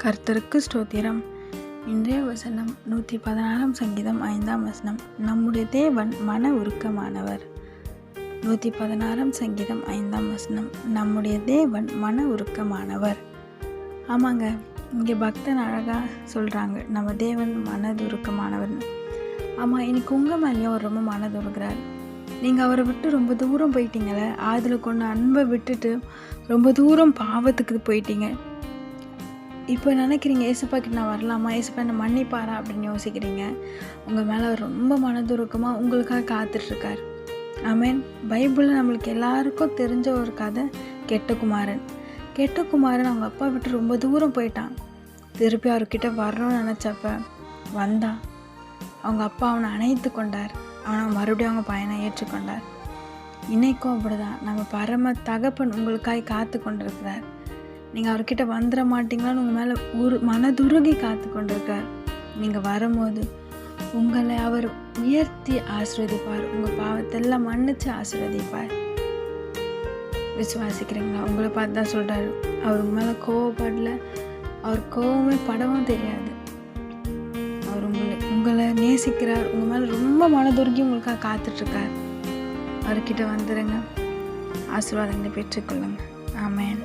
கர்த்தருக்கு ஸ்தோத்திரம். இன்றைய வசனம் 116 சங்கீதம் 5 வசனம். நம்முடைய தேவன் மன உருக்கமானவர். 116 சங்கீதம் 5 வசனம். நம்முடைய தேவன் மன உருக்கமானவர். ஆமாங்க, இங்கே பக்தன் அழகாக சொல்கிறாங்க, நம்ம தேவன் மனதுருக்கமானவர்னு. ஆமாம், இன்னைக்கு உங்கள் மேலேயும் அவர் ரொம்ப மனதுருக்கிறார். நீங்கள் அவரை விட்டு ரொம்ப தூரம் போயிட்டீங்களே, அதில் கொண்டு அன்பை விட்டுட்டு ரொம்ப தூரம் பாவத்துக்கு போயிட்டீங்க. இப்போ நினைக்கிறீங்க, ஏசப்பா கிட்ட நான் வரலாமா, ஏசப்பா என்ன மன்னிப்பாரா அப்படின்னு யோசிக்கிறீங்க. உங்கள் மேலே ரொம்ப மனதுருக்கமாக உங்களுக்காக காத்துட்ருக்கார். ஆமேன். பைபிளில் நம்மளுக்கு எல்லாருக்கும் தெரிஞ்ச ஒரு கதை கெட்ட குமாரன் அவங்க அப்பா விட்டு ரொம்ப தூரம் போயிட்டான். திருப்பி அவர்கிட்ட வரணும்னு நினச்சப்ப வந்தான். அவங்க அப்பா அவனை அணைத்து கொண்டார். அவனை மறுபடியும் அவங்க பையனை ஏற்றுக்கொண்டார். இன்னைக்கும் அப்படிதான், நம்ம பரம தகப்பன் உங்களுக்காக காத்து கொண்டிருக்கிறார். நீங்கள் அவர்கிட்ட வந்துட மாட்டீங்களான்னு உங்கள் மேலே மனதுருகி காத்து கொண்டிருக்கார். நீங்கள் வரும்போது உங்களை அவர் உயர்த்தி ஆசீர்வதிப்பார். உங்கள் பாவத்தெல்லாம் மன்னித்து ஆசீர்வதிப்பார். விசுவாசிக்கிறீங்களா? உங்களை பார்த்து தான் சொல்கிறாரு. அவர் உங்கள் மேலே கோவப்படல. அவர் கோவமே படவும் தெரியாது. அவர் உங்களை நேசிக்கிறார். உங்கள் மேலே ரொம்ப மனதுருகி உங்களுக்காக காத்துட்ருக்கார். அவர்கிட்ட வந்துடுங்க, ஆசீர்வாதங்களை பெற்றுக்கொள்ளுங்க. ஆமென்.